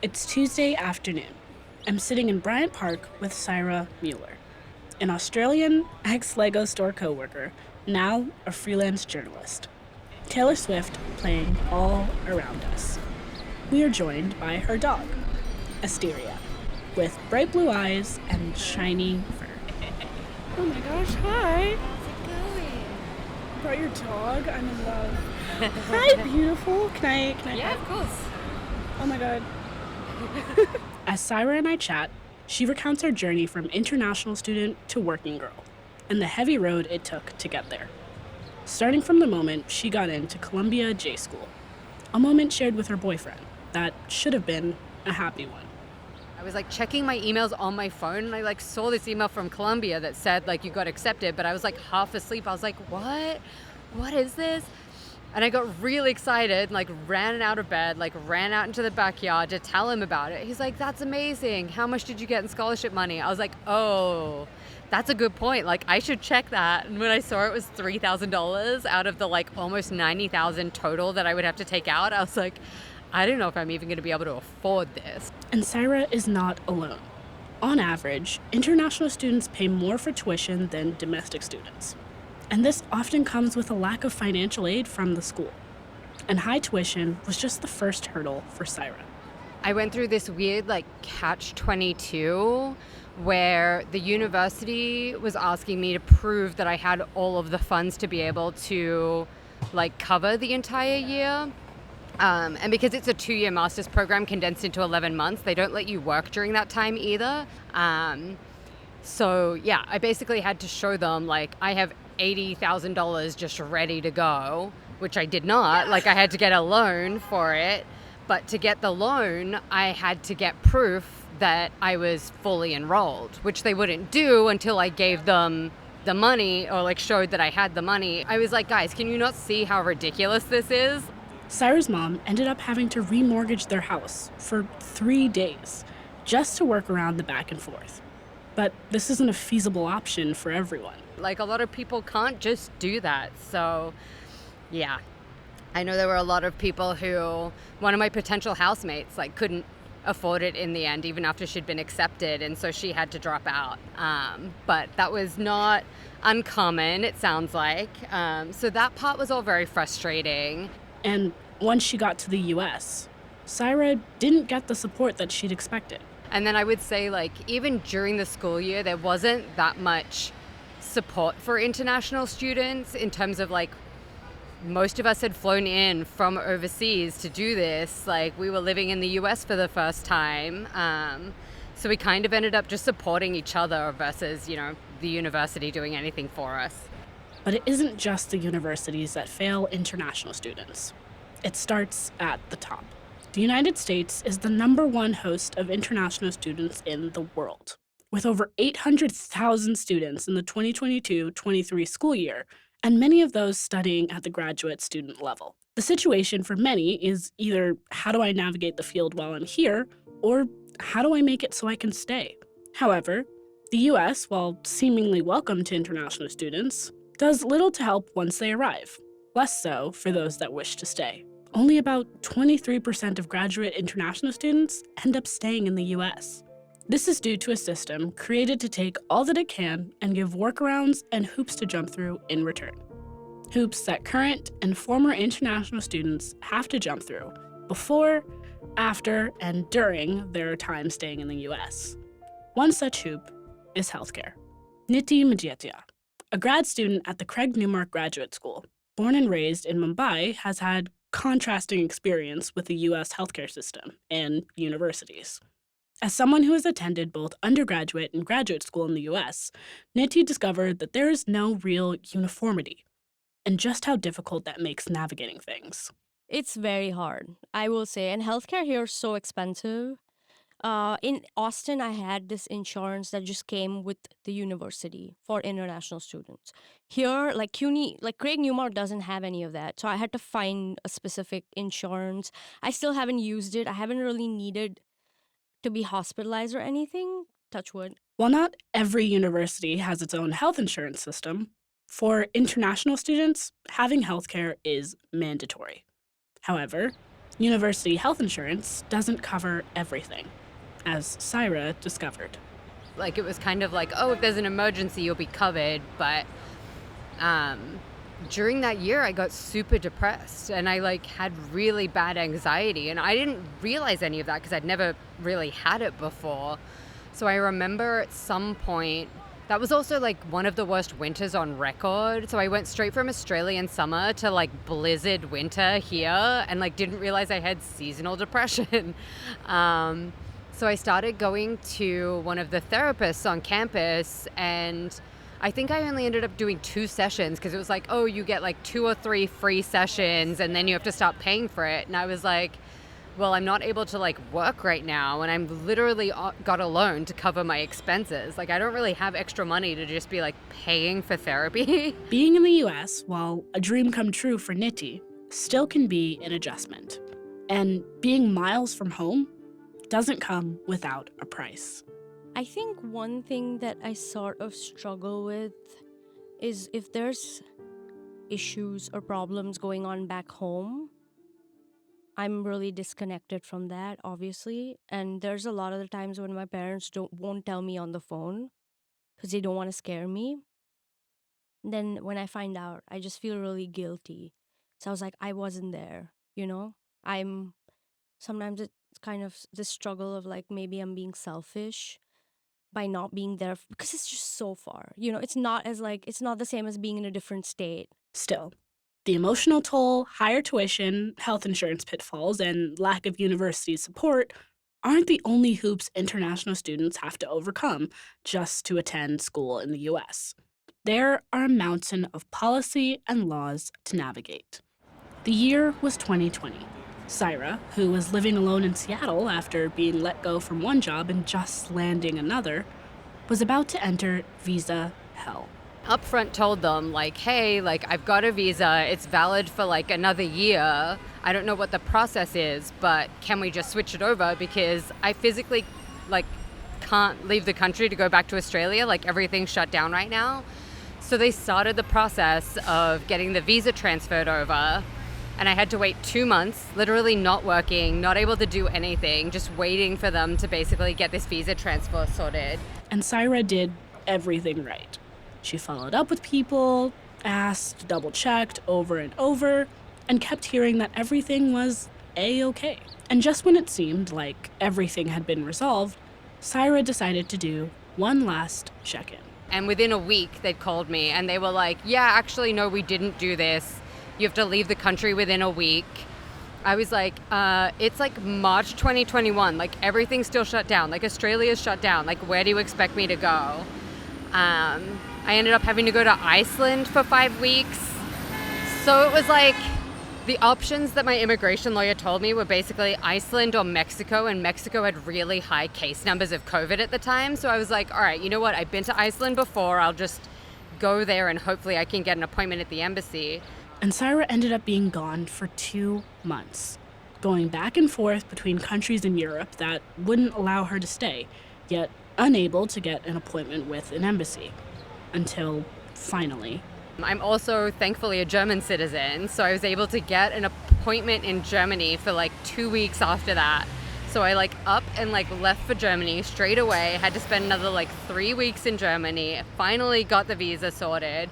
It's Tuesday afternoon. I'm sitting in Bryant Park with Syra Mueller, an Australian ex-Lego store coworker, now a freelance journalist. Taylor Swift playing all around us. We are joined by her dog, Asteria, with bright blue eyes and shiny fur. Oh my gosh, hi. How's it going? Brought your dog? I'm in love. Hi, beautiful. Can I Yeah, pet? of course. Oh my god. As Syra and I chat, she recounts her journey from international student to working girl and the heavy road it took to get there. Starting from the moment she got into Columbia J School, a moment shared with her boyfriend that should have been a happy one. I was checking my emails on my phone and I saw this email from Columbia that said you got accepted, but I was half asleep. I was like, what? What is this? And I got really excited, ran out of bed, ran out into the backyard to tell him about it. He's like, that's amazing. How much did you get in scholarship money? I was like, oh, that's a good point. I should check that. And when I saw it was $3,000 out of the almost 90,000 total that I would have to take out, I was like, I don't know if I'm even going to be able to afford this. And Syra is not alone. On average, international students pay more for tuition than domestic students. And this often comes with a lack of financial aid from the school. And high tuition was just the first hurdle for Syra. I went through this weird catch-22 where the university was asking me to prove that I had all of the funds to be able to cover the entire year. And because it's a 2-year master's program condensed into 11 months, they don't let you work during that time either. So yeah, I basically had to show them I have $80,000 just ready to go, which I did not. I had to get a loan for it. But to get the loan, I had to get proof that I was fully enrolled, which they wouldn't do until I gave them the money or showed that I had the money. I was like, guys, can you not see how ridiculous this is? Syra's mom ended up having to remortgage their house for 3 days just to work around the back and forth. But this isn't a feasible option for everyone. A lot of people can't just do that. So, yeah. I know there were a lot of people who, one of my potential housemates, couldn't afford it in the end, even after she'd been accepted. And so she had to drop out. But that was not uncommon, it sounds like. So that part was all very frustrating. And once she got to the US, Syra didn't get the support that she'd expected. And then I would say, even during the school year, there wasn't that much support for international students in terms of, most of us had flown in from overseas to do this. We were living in the US for the first time. So we kind of ended up just supporting each other versus, the university doing anything for us. But it isn't just the universities that fail international students. It starts at the top. The United States is the #1 host of international students in the world. With over 800,000 students in the 2022-23 school year, and many of those studying at the graduate student level. The situation for many is either how do I navigate the field while I'm here, or how do I make it so I can stay? However, the US, while seemingly welcome to international students, does little to help once they arrive, less so for those that wish to stay. Only about 23% of graduate international students end up staying in the US. This is due to a system created to take all that it can and give workarounds and hoops to jump through in return. Hoops that current and former international students have to jump through before, after, and during their time staying in the US. One such hoop is healthcare. Niti Majetia, a grad student at the Craig Newmark Graduate School, born and raised in Mumbai, has had contrasting experience with the US healthcare system and universities. As someone who has attended both undergraduate and graduate school in the US, Niti discovered that there is no real uniformity, and just how difficult that makes navigating things. It's very hard, I will say. And healthcare here is so expensive. In Austin, I had this insurance that just came with the university for international students. Here, CUNY, Craig Newmark doesn't have any of that. So I had to find a specific insurance. I still haven't used it. I haven't really needed to be hospitalized or anything. Touch wood. While not every university has its own health insurance system, for international students, having healthcare is mandatory. However, University health insurance doesn't cover everything, as Syra discovered. Like it was kind of like, oh, if there's an emergency, you'll be covered. But during that year, I got super depressed and I like had really bad anxiety. And I didn't realize any of that because I'd never really had it before. So I remember at some point, that was also like one of the worst winters on record. So I went straight from Australian summer to like blizzard winter here and like didn't realize I had seasonal depression. So I started going to one of the therapists on campus, and I think I only ended up doing 2 sessions because it was like, oh, you get like 2 or 3 free sessions and then you have to start paying for it. And I was like, well, I'm not able to like work right now and I'm literally got a loan to cover my expenses. Like I don't really have extra money to just be like paying for therapy. Being in the US, while a dream come true for Niti, still can be an adjustment. And being miles from home doesn't come without a price. I think one thing that I sort of struggle with is if there's issues or problems going on back home, I'm really disconnected from that, obviously. And there's a lot of the times when my parents won't tell me on the phone because they don't want to scare me. Then when I find out, I just feel really guilty. So I was like, I wasn't there, you know? I'm sometimes it's kind of this struggle of like maybe I'm being selfish by not being there because it's just so far. You know, it's not as like it's not the same as being in a different state. Still, the emotional toll, higher tuition, health insurance pitfalls, and lack of university support aren't the only hoops international students have to overcome just to attend school in the US. There are a mountain of policy and laws to navigate. The year was 2020. Syra, who was living alone in Seattle after being let go from one job and just landing another, was about to enter visa hell. Upfront told them like, hey, like I've got a visa, it's valid for like another year. I don't know what the process is, but can we just switch it over because I physically like can't leave the country to go back to Australia, like everything's shut down right now. So they started the process of getting the visa transferred over, and I had to wait 2 months, literally not working, not able to do anything, just waiting for them to basically get this visa transfer sorted. And Syra did everything right. She followed up with people, asked, double-checked over and over, and kept hearing that everything was A-okay. And just when it seemed like everything had been resolved, Syra decided to do one last check-in. And within a week, they'd called me and they were like, yeah, actually, no, we didn't do this. You have to leave the country within a week. I was like, it's like March 2021. Like everything's still shut down. Like Australia's shut down. Like where do you expect me to go? I ended up having to go to Iceland for 5 weeks. So it was like the options that my immigration lawyer told me were basically Iceland or Mexico, and Mexico had really high case numbers of COVID at the time. So I was like, all right, you know what? I've been to Iceland before. I'll just go there and hopefully I can get an appointment at the embassy. And Syra ended up being gone for 2 months, going back and forth between countries in Europe that wouldn't allow her to stay, yet unable to get an appointment with an embassy. Until, finally, I'm also thankfully a German citizen, so I was able to get an appointment in Germany for like 2 weeks after that. So I like up and like left for Germany straight away, had to spend another like 3 weeks in Germany, finally got the visa sorted.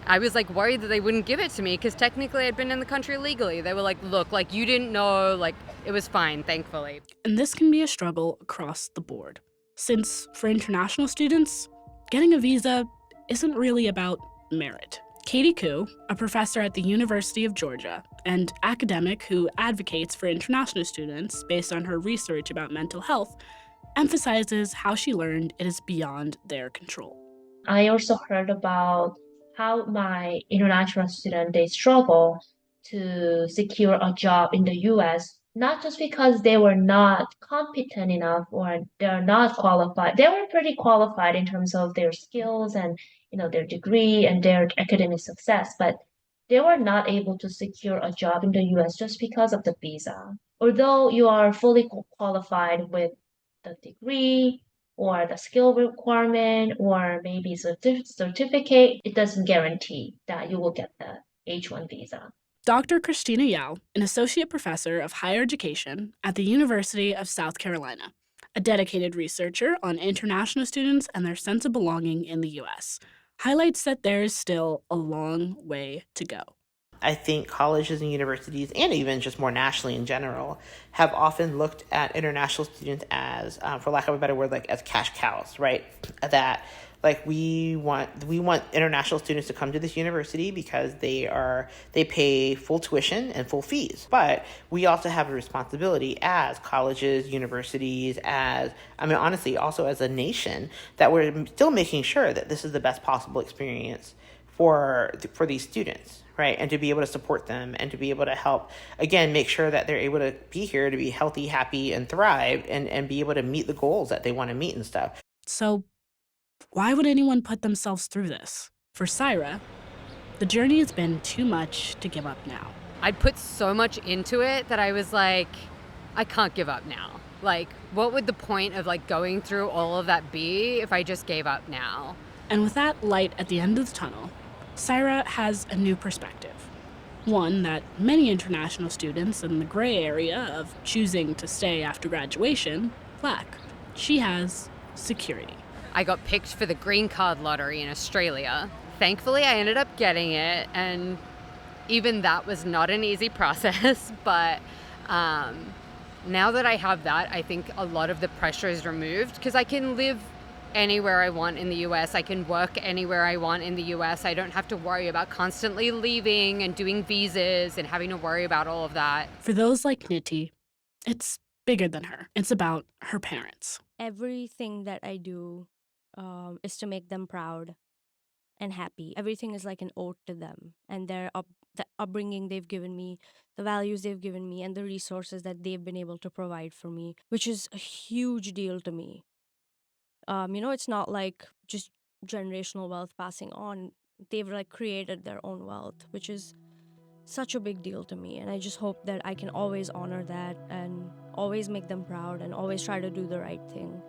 I was like worried that they wouldn't give it to me because technically I'd been in the country legally. They were like, look, like you didn't know, like it was fine, thankfully. And this can be a struggle across the board, since for international students, getting a visa isn't really about merit. Katie Koo, a professor at the University of Georgia and academic who advocates for international students based on her research about mental health, emphasizes how she learned it is beyond their control. I also heard about how my international students they struggle to secure a job in the US, not just because they were not competent enough or they're not qualified. They were pretty qualified in terms of their skills and their degree and their academic success, but they were not able to secure a job in the US just because of the visa. Although you are fully qualified with the degree or the skill requirement or maybe certificate, it doesn't guarantee that you will get the H1 visa. Dr. Christina Yao, an associate professor of higher education at the University of South Carolina, a dedicated researcher on international students and their sense of belonging in the US, highlights that there is still a long way to go. I think colleges and universities, and even just more nationally in general, have often looked at international students as, for lack of a better word, like as cash cows, right? That like we want international students to come to this university because they pay full tuition and full fees. But we also have a responsibility as colleges, universities, honestly, also as a nation, that we're still making sure that this is the best possible experience for these students, right? And to be able to support them and to be able to help, again, make sure that they're able to be here to be healthy, happy, and thrive and be able to meet the goals that they want to meet and stuff. So, why would anyone put themselves through this? For Syra, the journey has been too much to give up now. I'd put so much into it that I was like, I can't give up now. Like, what would the point of like going through all of that be if I just gave up now? And with that light at the end of the tunnel, Syra has a new perspective. One that many international students in the gray area of choosing to stay after graduation lack. She has security. I got picked for the green card lottery in Australia. Thankfully, I ended up getting it, and even that was not an easy process, but now that I have that, I think a lot of the pressure is removed because I can live anywhere I want in the US. I can work anywhere I want in the US. I don't have to worry about constantly leaving and doing visas and having to worry about all of that. For those like Niti, it's bigger than her. It's about her parents. Everything that I do is to make them proud and happy. Everything is like an ode to them and the upbringing they've given me, the values they've given me, and the resources that they've been able to provide for me, which is a huge deal to me. It's not like just generational wealth passing on. They've like created their own wealth, which is such a big deal to me. And I just hope that I can always honor that and always make them proud and always try to do the right thing.